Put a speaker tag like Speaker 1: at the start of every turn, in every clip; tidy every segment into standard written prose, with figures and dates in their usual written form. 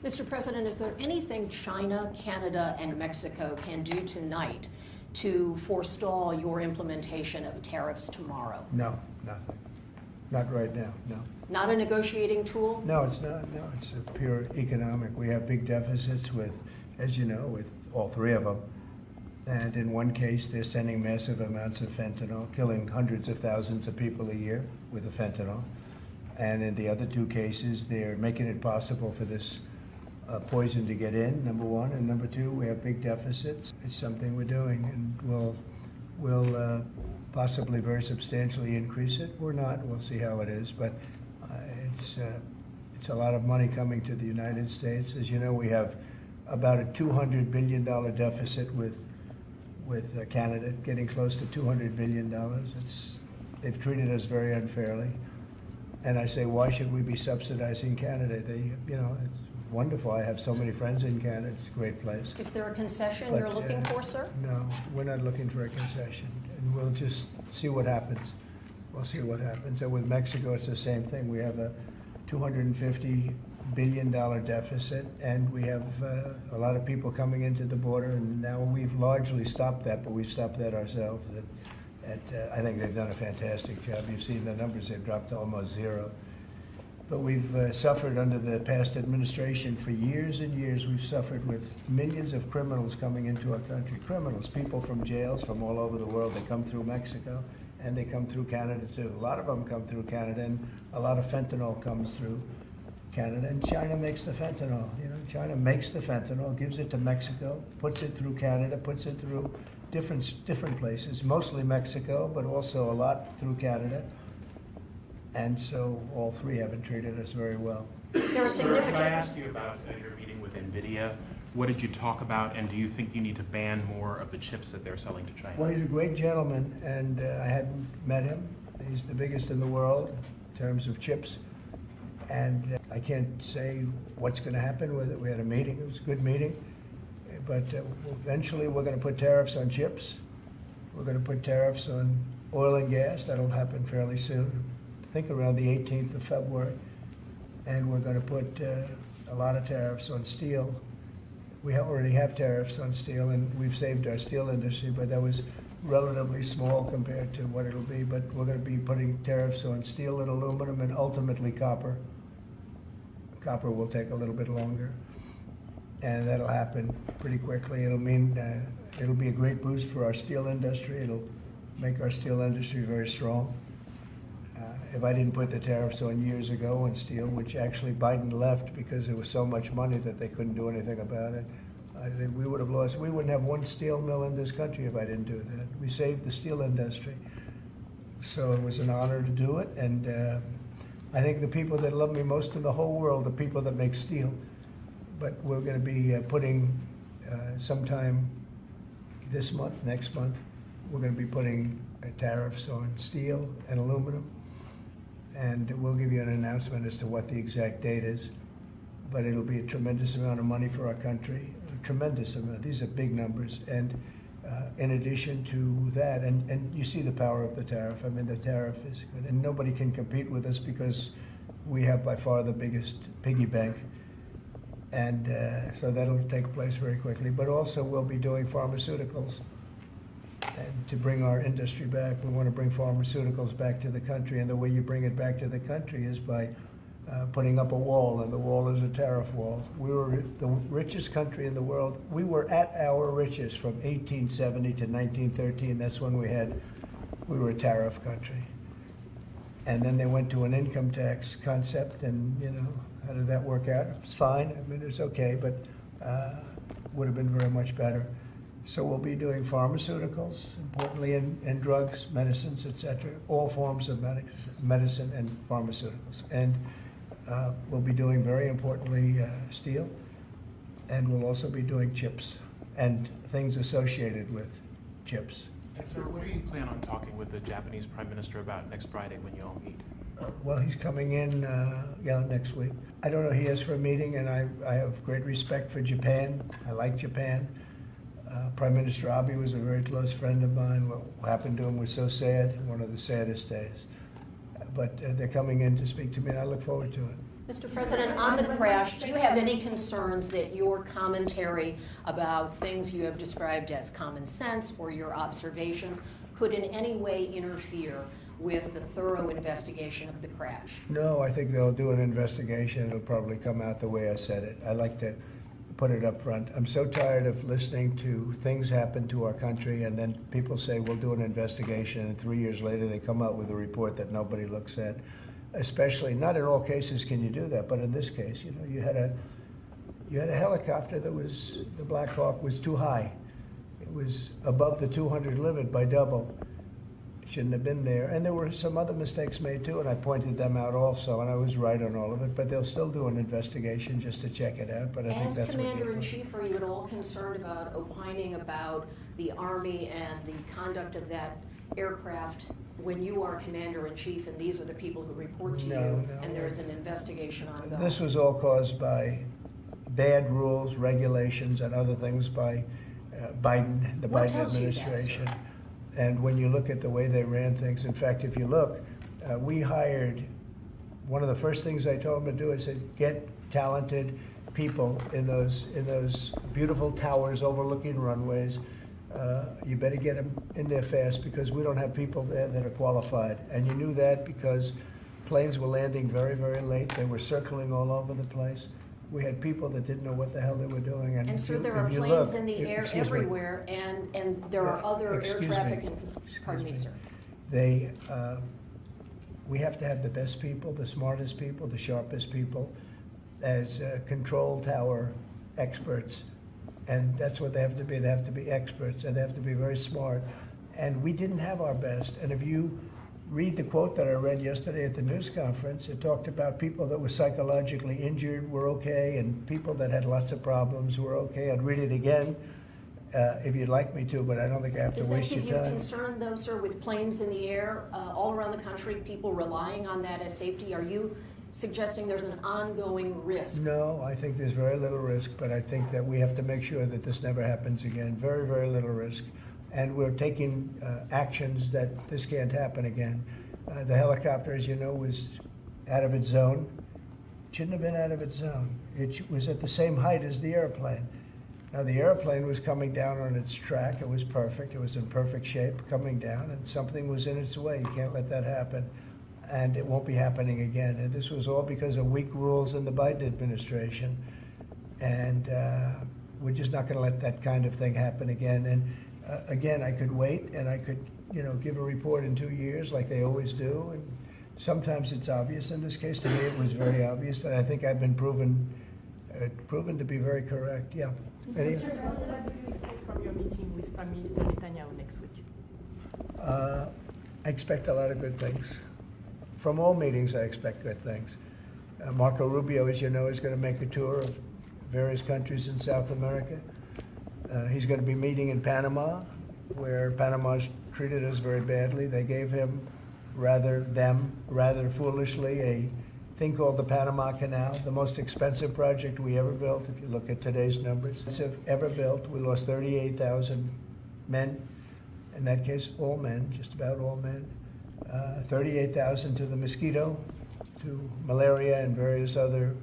Speaker 1: Mr. President, is there anything China, Canada, and Mexico can do tonight to forestall your implementation of tariffs tomorrow?
Speaker 2: No, nothing. Not right now, no.
Speaker 1: Not a negotiating tool?
Speaker 2: No, it's not. No, it's a pure economic. We have big deficits with, as you know, with all three of them. And in one case, they're sending massive amounts of fentanyl, killing hundreds of thousands of people a year with the fentanyl. And in the other two cases, they're making it possible for this poison to get in, number one. And number two, we have big deficits. It's something we're doing, and we'll possibly very substantially increase it or not. We'll see how it is. But it's a lot of money coming to the United States. As you know, we have about a $200 billion deficit with Canada, getting close to $200 billion. They've treated us very unfairly. And I say, why should we be subsidizing Canada? It's wonderful. I have so many friends in Canada. It's a great place.
Speaker 1: Is there a concession
Speaker 2: But,
Speaker 1: you're looking for, sir?
Speaker 2: No, we're not looking for a concession. And we'll just see what happens. We'll see what happens. And with Mexico, it's the same thing. We have a $250 billion deficit, and we have a lot of people coming into the border, and now we've largely stopped that, but we've stopped that ourselves. I think they've done a fantastic job. You've seen the numbers, they've dropped to almost zero. But we've suffered under the past administration for years and years. We've suffered with millions of criminals coming into our country. Criminals, people from jails from all over the world. They come through Mexico, and they come through Canada too. A lot of them come through Canada, and a lot of fentanyl comes through Canada, and China makes the fentanyl. China makes the fentanyl, gives it to Mexico, puts it through Canada, puts it through different places, mostly Mexico, but also a lot through Canada. And so all three haven't treated us very well.
Speaker 1: There are significant.
Speaker 3: Can I ask you about your meeting with NVIDIA? What did you talk about, and do you think you need to ban more of the chips that they're selling to China?
Speaker 2: Well, he's a great gentleman, and I hadn't met him. He's the biggest in the world in terms of chips. And I can't say what's going to happen with it. We had a meeting. It was a good meeting. But eventually we're going to put tariffs on chips. We're going to put tariffs on oil and gas. That'll happen fairly soon. I think around the 18th of February. And we're going to put a lot of tariffs on steel. We already have tariffs on steel, and we've saved our steel industry, but that was relatively small compared to what it'll be. But we're going to be putting tariffs on steel and aluminum and ultimately copper. Copper will take a little bit longer, and that'll happen pretty quickly. It'll mean it'll be a great boost for our steel industry. It'll make our steel industry very strong. If I didn't put the tariffs on years ago on steel, which actually Biden left because there was so much money that they couldn't do anything about it, I think we would have lost. We wouldn't have one steel mill in this country if I didn't do that. We saved the steel industry. So it was an honor to do it, and I think the people that love me most in the whole world are people that make steel. But we're going to be putting sometime this month, next month, we're going to be putting tariffs on steel and aluminum. And we'll give you an announcement as to what the exact date is. But it'll be a tremendous amount of money for our country, a tremendous amount. These are big numbers. And in addition to that, and you see the power of the tariff. I mean, the tariff is good. And nobody can compete with us because we have by far the biggest piggy bank. And so that'll take place very quickly. But also we'll be doing pharmaceuticals. And to bring our industry back, we want to bring pharmaceuticals back to the country. And the way you bring it back to the country is by putting up a wall, and the wall is a tariff wall. We were the richest country in the world. We were at our richest from 1870 to 1913. That's when we were a tariff country. And then they went to an income tax concept, and how did that work out? It's fine. I mean, it's okay, but would have been very much better. So we'll be doing pharmaceuticals, importantly, and drugs, medicines, etc., all forms of medicine and pharmaceuticals. And we'll be doing, very importantly, steel, and we'll also be doing chips and things associated with chips.
Speaker 3: And sir, what do you plan on talking with the Japanese Prime Minister about next Friday when you all meet?
Speaker 2: Well, he's coming in, next week. I don't know, he is for a meeting, and I have great respect for Japan. I like Japan. Prime Minister Abe was a very close friend of mine. What happened to him was so sad, one of the saddest days. But they're coming in to speak to me, and I look forward to it.
Speaker 1: Mr. President, on the crash, do you have any concerns that your commentary about things you have described as common sense or your observations could in any way interfere with the thorough investigation of the crash?
Speaker 2: No, I think they'll do an investigation. It'll probably come out the way I said it. I like to put it up front. I'm so tired of listening to things happen to our country and then people say we'll do an investigation and 3 years later they come out with a report that nobody looks at. Especially, not in all cases can you do that, but in this case, you know, you had a helicopter that was, the Black Hawk was too high. It was above the 200 limit by double. Shouldn't have been there. And there were some other mistakes made too, and I pointed them out also, and I was right on all of it, but they'll still do an investigation just to check it out, but I think
Speaker 1: As
Speaker 2: that's what
Speaker 1: Commander-in-Chief, are you at all concerned about opining about the Army and the conduct of that aircraft when you are Commander-in-Chief and these are the people who report to
Speaker 2: No.
Speaker 1: and there is an investigation ongoing?
Speaker 2: This was all caused by bad rules, regulations, and other things by Biden, the
Speaker 1: What
Speaker 2: Biden
Speaker 1: tells you that,
Speaker 2: administration.
Speaker 1: sir?
Speaker 2: And when you look at the way they ran things, in fact, if you look, we hired, one of the first things I told them to do, I said, get talented people in those beautiful towers overlooking runways. You better get them in there fast because we don't have people there that are qualified. And you knew that because planes were landing very, very late. They were circling all over the place. We had people that didn't know what the hell they were doing.
Speaker 1: And so there are
Speaker 2: if you
Speaker 1: planes
Speaker 2: look-
Speaker 1: in the air
Speaker 2: excuse me.
Speaker 1: everywhere, and there are other air
Speaker 2: Excuse me.
Speaker 1: traffic,
Speaker 2: Excuse
Speaker 1: pardon me, sir.
Speaker 2: They, we have to have the best people, the smartest people, the sharpest people as control tower experts. And that's what they have to be. They have to be experts and they have to be very smart. And we didn't have our best. And if you read the quote that I read yesterday at the news conference, it talked about people that were psychologically injured were okay and people that had lots of problems were okay. I'd read it again if you'd like me to, but I don't think I have to
Speaker 1: Does that
Speaker 2: waste your
Speaker 1: give you
Speaker 2: time.
Speaker 1: concern, though, sir, with planes in the air all around the country, people relying on that as safety? Are you suggesting there's an ongoing risk?
Speaker 2: No, I think there's very little risk, but I think that we have to make sure that this never happens again. Very, very little risk. And we're taking actions that this can't happen again. The helicopter, as you know, was out of its zone. It shouldn't have been out of its zone. It was at the same height as the airplane. Now, the airplane was coming down on its track. It was perfect. It was in perfect shape coming down, and something was in its way. You can't let that happen. And it won't be happening again. And this was all because of weak rules in the Biden administration. And we're just not going to let that kind of thing happen again. And again, I could wait and I could, give a report in 2 years like they always do. And sometimes it's obvious. In this case, to me, it was very obvious. And I think I've been proven to be very correct. Yeah.
Speaker 4: Mr. President, what do you expect from your meeting with Prime Minister Netanyahu next week?
Speaker 2: I expect a lot of good things. From all meetings, I expect good things. Marco Rubio, as you know, is going to make a tour of various countries in South America. He's going to be meeting in Panama, where Panama's treated us very badly. They gave him, rather foolishly, a thing called the Panama Canal, the most expensive project we ever built, if you look at today's numbers. Ever built. We lost 38,000 men. In that case, all men, just about all men. 38,000 to the mosquito, to malaria and various other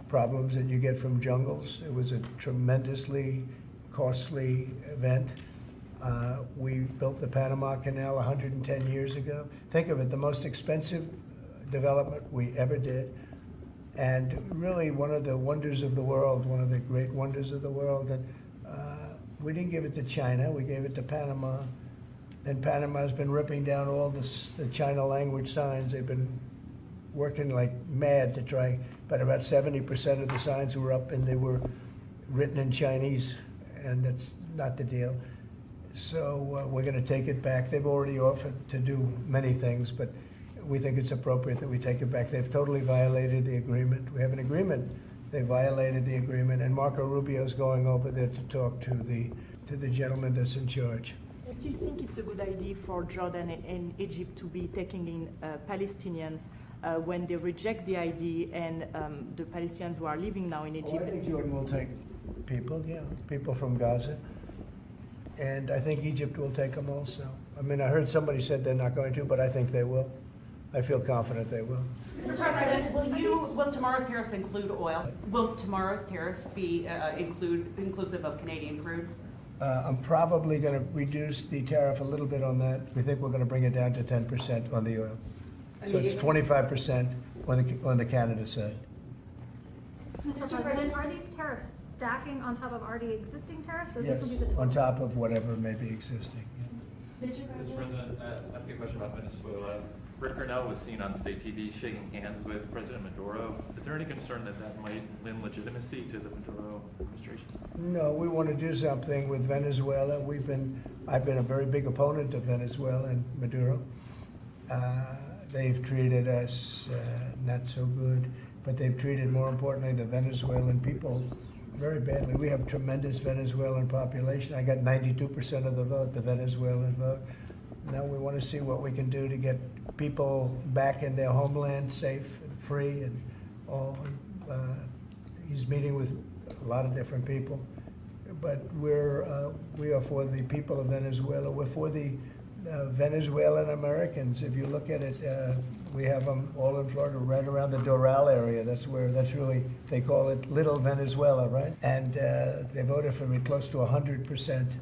Speaker 2: problems that you get from jungles. It was a tremendously costly event. We built the Panama Canal 110 years ago. Think of it, the most expensive development we ever did. And really one of the wonders of the world, one of the great wonders of the world. And we didn't give it to China, we gave it to Panama. And Panama's been ripping down all the China language signs. They've been working like mad to try, but about 70% of the signs were up and they were written in Chinese, and that's not the deal. So we're going to take it back. They've already offered to do many things, but we think it's appropriate that we take it back. They've totally violated the agreement. We have an agreement. They violated the agreement, and Marco Rubio's going over there to talk to the gentleman that's in charge.
Speaker 4: I still think it's a good idea for Jordan and Egypt to be taking in Palestinians when they reject the idea and the Palestinians who are living now in Egypt.
Speaker 2: Well, I think Jordan will take people from Gaza. And I think Egypt will take them also. I mean, I heard somebody said they're not going to, but I think they will. I feel confident they will.
Speaker 5: Mr. President, will tomorrow's tariffs include oil? Will tomorrow's tariffs be inclusive of Canadian crude?
Speaker 2: I'm probably going to reduce the tariff a little bit on that. We think we're going to bring it down to 10% on the oil. So it's 25% on the Canada side.
Speaker 6: Mr. President, are these tariffs stacking on top of already existing tariffs, or
Speaker 2: Yes,
Speaker 6: this will be the total?
Speaker 2: on top of whatever may be existing.
Speaker 7: Mr. President, ask you a question about Venezuela. Rick Cornell was seen on state TV shaking hands with President Maduro. Is there any concern that that might lend legitimacy to the Maduro administration?
Speaker 2: No, we want to do something with Venezuela. I've been a very big opponent of Venezuela and Maduro. They've treated us not so good, but they've treated, more importantly, the Venezuelan people very badly. We have a tremendous Venezuelan population. I got 92% of the vote, the Venezuelan vote. Now we want to see what we can do to get people back in their homeland safe and free and all. He's meeting with a lot of different people, but we are for the people of Venezuela. We're for the Venezuelan Americans. If you look at it, we have them all in Florida, right around the Doral area. That's really, they call it Little Venezuela, right? And they voted for me close to 100%.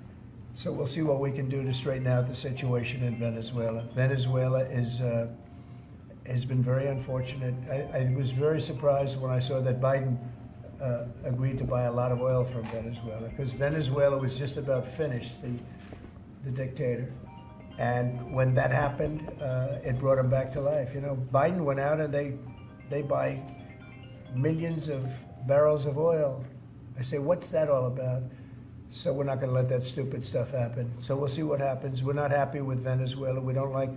Speaker 2: So we'll see what we can do to straighten out the situation in Venezuela. Venezuela has been very unfortunate. I was very surprised when I saw that Biden agreed to buy a lot of oil from Venezuela, because Venezuela was just about finished, the dictator. And when that happened, it brought him back to life. You know, Biden went out and they buy millions of barrels of oil. I say, what's that all about? So we're not going to let that stupid stuff happen. So we'll see what happens. We're not happy with Venezuela. We don't like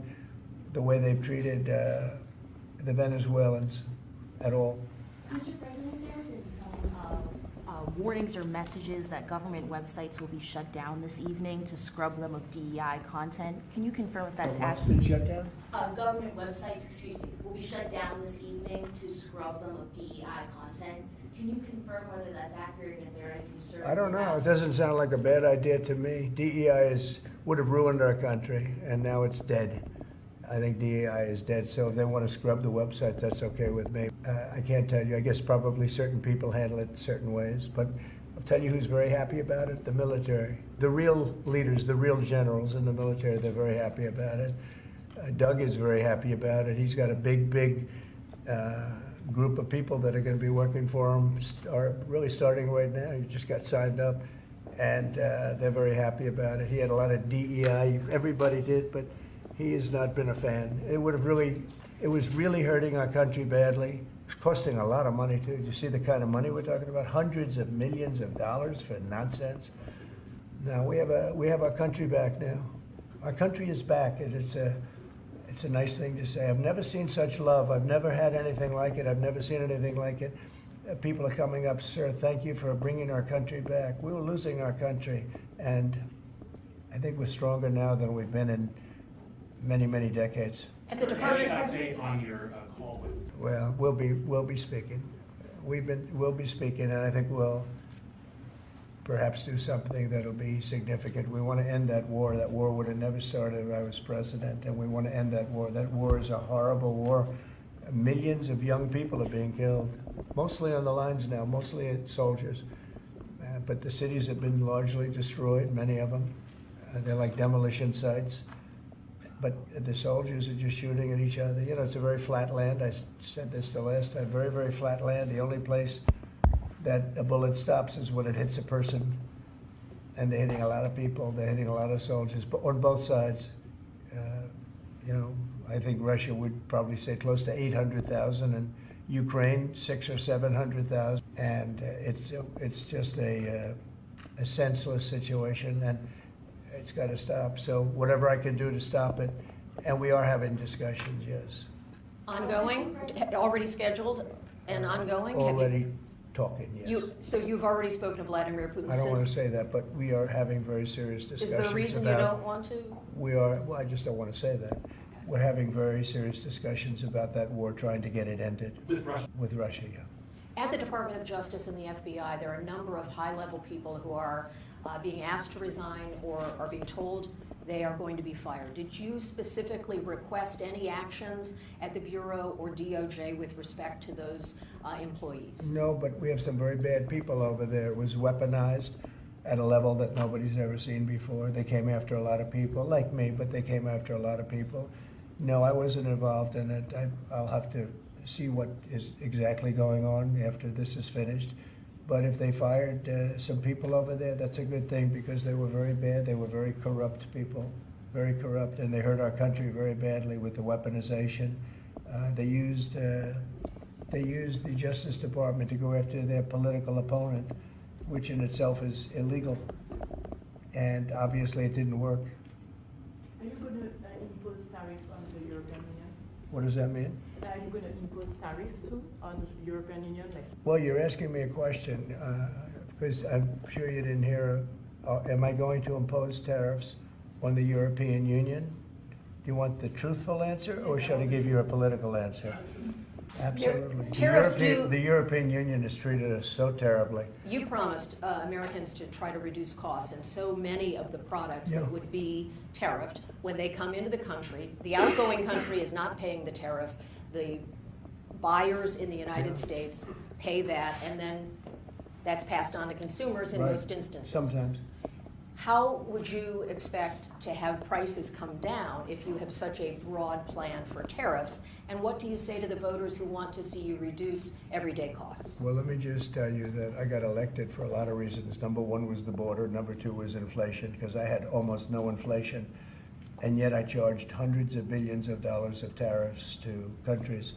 Speaker 2: the way they've treated the Venezuelans at all.
Speaker 8: Mr. President, there have been some warnings or messages that government websites will be shut down this evening to scrub them of DEI content. Can you confirm if that's
Speaker 2: What's
Speaker 8: accurate?
Speaker 2: been shut down?
Speaker 8: Government websites, will be shut down this evening to scrub them of DEI content. Can you confirm whether that's accurate and if there are any concerns?
Speaker 2: I don't know.
Speaker 8: about
Speaker 2: It doesn't sound like a bad idea to me. DEI would have ruined our country, and now it's dead. I think DEI is dead, so if they want to scrub the websites, that's okay with me. I can't tell you. I guess probably certain people handle it certain ways, but I'll tell you who's very happy about it: the military. The real leaders, the real generals in the military, they're very happy about it. Doug is very happy about it. He's got a big group of people that are going to be working for him, really starting right now. He just got signed up, and they're very happy about it. He had a lot of DEI, everybody did, but he has not been a fan. It was really hurting our country badly. It's costing a lot of money too. You see the kind of money we're talking about? Hundreds of millions of dollars for nonsense. Now we have our country back now. Our country is back, and it's a nice thing to say. I've never seen such love. I've never had anything like it. I've never seen anything like it. People are coming up, sir, thank you for bringing our country back. We were losing our country, and I think we're stronger now than we've been in many, many decades.
Speaker 1: At the
Speaker 3: Any
Speaker 1: Department
Speaker 3: update on your call with?
Speaker 2: Well, we'll be speaking. We'll be speaking, and I think we'll perhaps do something that'll be significant. We want to end that war. That war would have never started if I was president, and we want to end that war. That war is a horrible war. Millions of young people are being killed, mostly on the lines now, mostly soldiers. But the cities have been largely destroyed, many of them. They're like demolition sites. But the soldiers are just shooting at each other. You know, it's a very flat land. I said this the last time, very, very flat land. The only place that a bullet stops is when it hits a person. And they're hitting a lot of people. They're hitting a lot of soldiers, but on both sides. You know, I think Russia would probably say close to 800,000, and Ukraine 600,000 or 700,000. And it's just a senseless situation, and it's got to stop. So whatever I can do to stop it, and we are having discussions, yes.
Speaker 1: ongoing, already scheduled and ongoing? Have you-
Speaker 2: Already talking, yes.
Speaker 1: So you've already spoken to Vladimir Putin?
Speaker 2: I don't want to say that, but we are having very serious
Speaker 1: Is
Speaker 2: discussions
Speaker 1: there a reason you don't want to?
Speaker 2: Well, I just don't want to say that. We're having very serious discussions about that war, trying to get it ended.
Speaker 3: With Russia?
Speaker 2: With Russia, yeah.
Speaker 1: At the Department of Justice and the FBI, there are a number of high-level people who are being asked to resign or are being told they are going to be fired. Did you specifically request any actions at the Bureau or DOJ with respect to those employees?
Speaker 2: No, but we have some very bad people over there. It was weaponized at a level that nobody's ever seen before. They came after a lot of people, like me, but they came after a lot of people. No, I wasn't involved in it. I'll have to see what is exactly going on after this is finished. But if they fired some people over there, that's a good thing, because they were very bad. They were very corrupt people, very corrupt, and they hurt our country very badly with the weaponization. They used the Justice Department to go after their political opponent, which in itself is illegal. And obviously it didn't work.
Speaker 4: Are you going to impose tariff on the European Union?
Speaker 2: What does that mean?
Speaker 4: Are you going to impose tariff too on the European Union?
Speaker 2: Well, you're asking me a question, because I'm sure you didn't hear, am I going to impose tariffs on the European Union? Do you want the truthful answer, or should I give you a political answer? Absolutely. The European Union has treated us so terribly.
Speaker 1: You promised Americans to try to reduce costs, and so many of the products that would be tariffed, when they come into the country, the outgoing country is not paying the tariff. The buyers in the United States pay that, and then that's passed on to consumers in most instances.
Speaker 2: Sometimes.
Speaker 1: How would you expect to have prices come down if you have such a broad plan for tariffs? And what do you say to the voters who want to see you reduce everyday costs?
Speaker 2: Well, let me just tell you that I got elected for a lot of reasons. Number one was the border. Number two was inflation, because I had almost no inflation. And yet I charged hundreds of billions of dollars of tariffs to countries.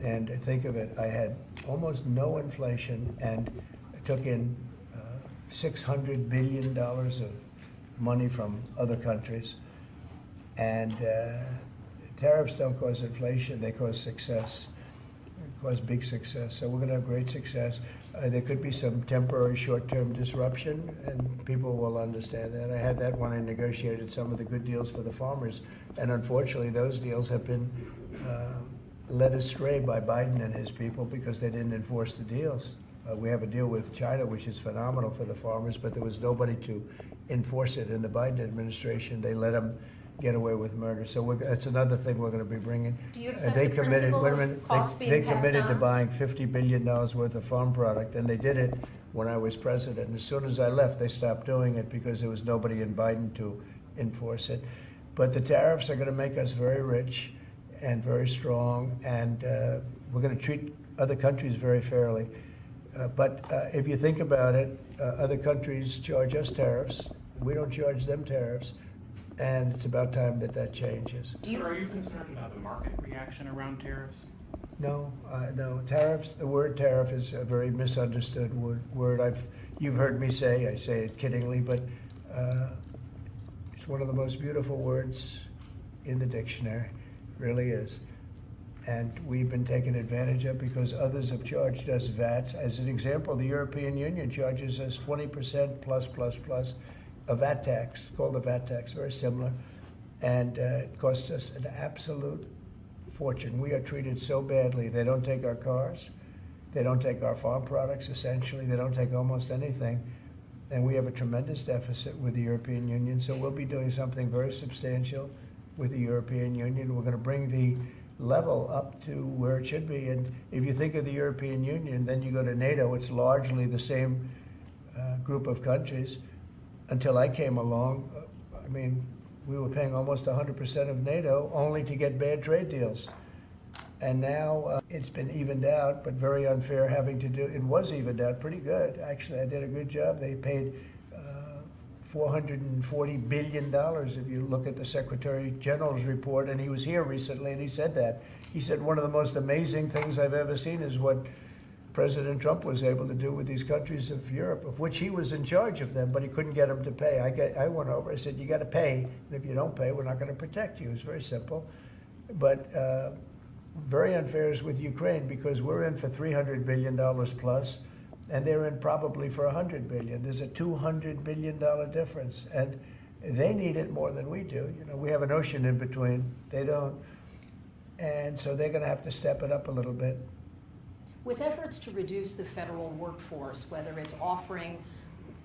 Speaker 2: And think of it, I had almost no inflation and took in $600 billion of money from other countries. And tariffs don't cause inflation, they cause success. They cause big success. So we're going to have great success. There could be some temporary short-term disruption, and people will understand that. I had that when I negotiated some of the good deals for the farmers. And unfortunately, those deals have been led astray by Biden and his people because they didn't enforce the deals. We have a deal with China, which is phenomenal for the farmers, but there was nobody to enforce it in the Biden administration. They let them get away with murder. So that's another thing we're going to be bringing.
Speaker 1: Do you accept the principle of costs being passed
Speaker 2: committed to
Speaker 1: on?
Speaker 2: buying $50 billion worth of farm product, and they did it when I was president. And as soon as I left, they stopped doing it because there was nobody in Biden to enforce it. But the tariffs are going to make us very rich and very strong, and we're going to treat other countries very fairly. But if you think about it, other countries charge us tariffs. We don't charge them tariffs. And it's about time that that changes.
Speaker 3: Sir, are you concerned about the market reaction around tariffs?
Speaker 2: No, no. Tariffs, the word tariff is a very misunderstood word. You've heard me say, I say it kiddingly, but it's one of the most beautiful words in the dictionary. It really is. And we've been taken advantage of because others have charged us VATs. As an example, the European Union charges us 20% plus a VAT tax, called a VAT tax, very similar. And it costs us an absolute fortune. We are treated so badly. They don't take our cars. They don't take our farm products, essentially. They don't take almost anything. And we have a tremendous deficit with the European Union. So we'll be doing something very substantial with the European Union. We're going to bring the level up to where it should be. And if you think of the European Union, then you go to NATO, it's largely the same group of countries. Until I came along, I mean, we were paying almost 100% of NATO only to get bad trade deals. And now it's been evened out, but very unfair having to do, it was evened out pretty good. Actually, I did a good job. They paid $440 billion if you look at the Secretary General's report, and he was here recently and he said that. He said one of the most amazing things I've ever seen is what President Trump was able to do with these countries of Europe, of which he was in charge of them, but he couldn't get them to pay. I went over, I said, you got to pay, and if you don't pay, we're not going to protect you. It's very simple. But very unfair is with Ukraine because we're in for $300 billion plus, and they're in probably for $100 billion. There's a $200 billion difference, and they need it more than we do. You know, we have an ocean in between. They don't. And so they're going to have to step it up a little bit.
Speaker 1: With efforts to reduce the federal workforce, whether it's offering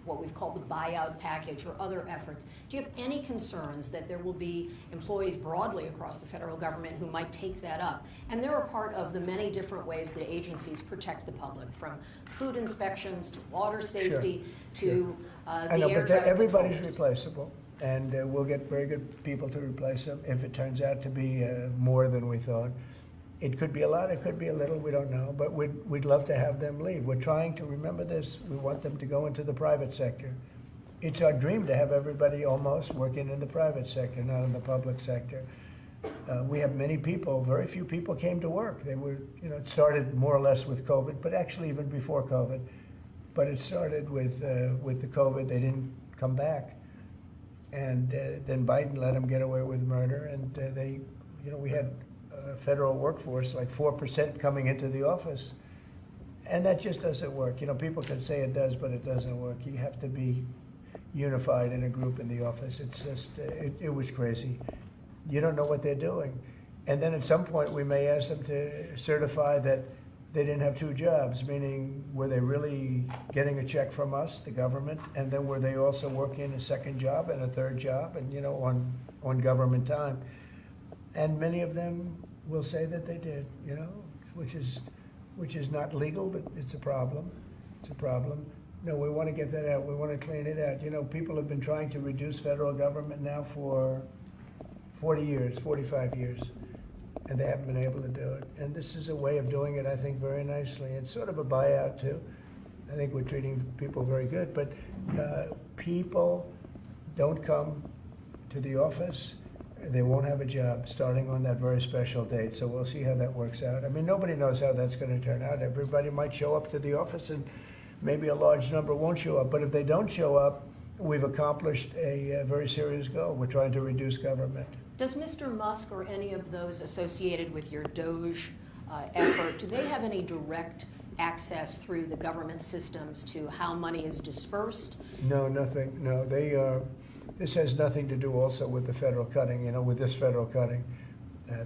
Speaker 1: what we've called the buyout package or other efforts. Do you have any concerns that there will be employees broadly across the federal government who might take that up? And they're a part of the many different ways that agencies protect the public, from food inspections to water safety to
Speaker 2: I
Speaker 1: the
Speaker 2: know,
Speaker 1: air
Speaker 2: but
Speaker 1: traffic
Speaker 2: everybody's
Speaker 1: controllers.
Speaker 2: replaceable, and we'll get very good people to replace them if it turns out to be more than we thought. It could be a lot, it could be a little, we don't know, but we'd love to have them leave. We're trying to remember this. We want them to go into the private sector. It's our dream to have everybody almost working in the private sector, not in the public sector. We have many people, very few people came to work. They were, it started more or less with COVID, but actually even before COVID. But it started with the COVID, they didn't come back. And then Biden let them get away with murder, and we had federal workforce, like 4% coming into the office. And that just doesn't work. People can say it does, but it doesn't work. You have to be unified in a group in the office. It's just, it was crazy. You don't know what they're doing. And then at some point, we may ask them to certify that they didn't have two jobs, meaning were they really getting a check from us, the government, and then were they also working a second job and a third job and, on government time? And many of them will say that they did, which is not legal, but it's a problem. It's a problem. No, we want to get that out. We want to clean it out. People have been trying to reduce federal government now for 40 years, 45 years, and they haven't been able to do it. And this is a way of doing it, I think, very nicely. It's sort of a buyout, too. I think we're treating people very good, but people don't come to the office. They won't have a job starting on that very special date, so we'll see how that works out. I mean, nobody knows how that's going to turn out. Everybody might show up to the office, and maybe a large number won't show up. But if they don't show up, we've accomplished a very serious goal. We're trying to reduce government.
Speaker 1: Does Mr. Musk or any of those associated with your DOGE effort, do they have any direct access through the government systems to how money is dispersed?
Speaker 2: No, nothing. No, this has nothing to do also with the federal cutting, with this federal cutting.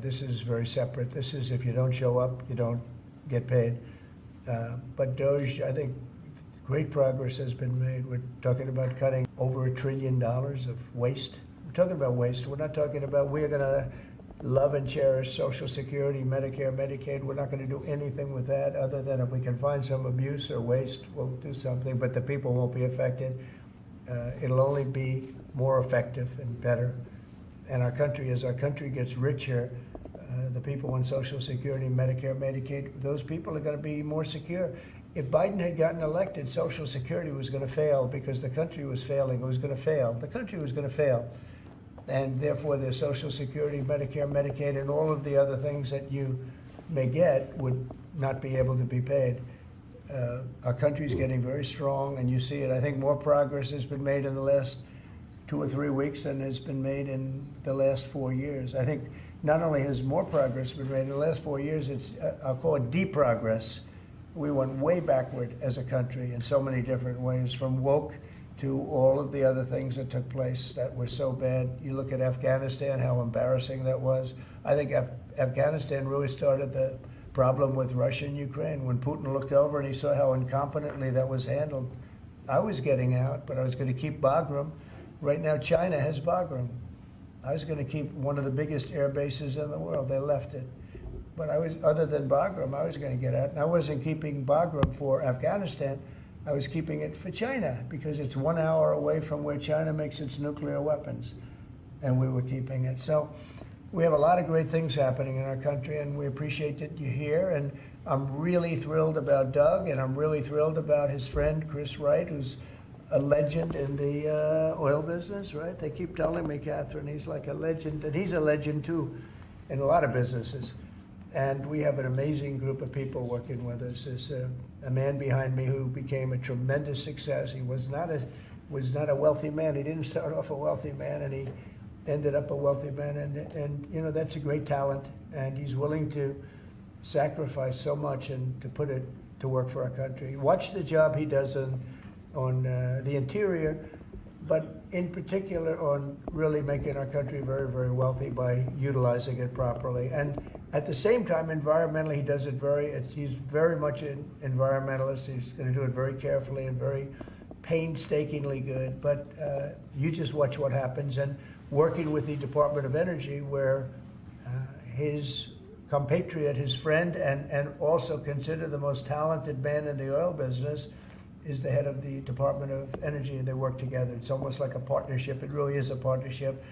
Speaker 2: This is very separate. This is if you don't show up, you don't get paid. But DOGE, I think great progress has been made. We're talking about cutting over $1 trillion of waste. We're talking about waste. We're not talking about we're going to love and cherish Social Security, Medicare, Medicaid. We're not going to do anything with that other than if we can find some abuse or waste, we'll do something, but the people won't be affected. It'll only be more effective and better. And our country, as our country gets richer, the people on Social Security, Medicare, Medicaid, those people are going to be more secure. If Biden had gotten elected, Social Security was going to fail because the country was failing. It was going to fail. The country was going to fail. And therefore, the Social Security, Medicare, Medicaid, and all of the other things that you may get would not be able to be paid. Our country's getting very strong, and you see it. I think more progress has been made in the last 2 or 3 weeks than has been made in the last 4 years. I think not only has more progress been made in the last 4 years, it's, I'll call it deprogress. We went way backward as a country in so many different ways, from woke to all of the other things that took place that were so bad. You look at Afghanistan, how embarrassing that was. I think Afghanistan really started the problem with Russia and Ukraine. When Putin looked over and he saw how incompetently that was handled, I was getting out, but I was going to keep Bagram. Right now, China has Bagram. I was going to keep one of the biggest air bases in the world. They left it. But other than Bagram, I was going to get out. And I wasn't keeping Bagram for Afghanistan. I was keeping it for China because it's 1 hour away from where China makes its nuclear weapons. And we were keeping it. So we have a lot of great things happening in our country, and we appreciate that you're here. And I'm really thrilled about Doug, and I'm really thrilled about his friend, Chris Wright, who's a legend in the oil business, right? They keep telling me, Catherine, he's like a legend, and he's a legend too in a lot of businesses. And we have an amazing group of people working with us. There's a man behind me who became a tremendous success. He was not a wealthy man. He didn't start off a wealthy man, and he ended up a wealthy man. And that's a great talent, and he's willing to sacrifice so much and to put it to work for our country. Watch the job he does on the interior, but in particular on really making our country very, very wealthy by utilizing it properly. And at the same time, environmentally, he does it he's very much an environmentalist. He's going to do it very carefully and very painstakingly good, but you just watch what happens. And working with the Department of Energy, where his compatriot, his friend, and also considered the most talented man in the oil business, is the head of the Department of Energy, and they work together. It's almost like a partnership. It really is a partnership.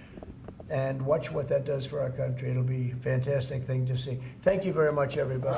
Speaker 2: And watch what that does for our country. It'll be a fantastic thing to see. Thank you very much, everybody.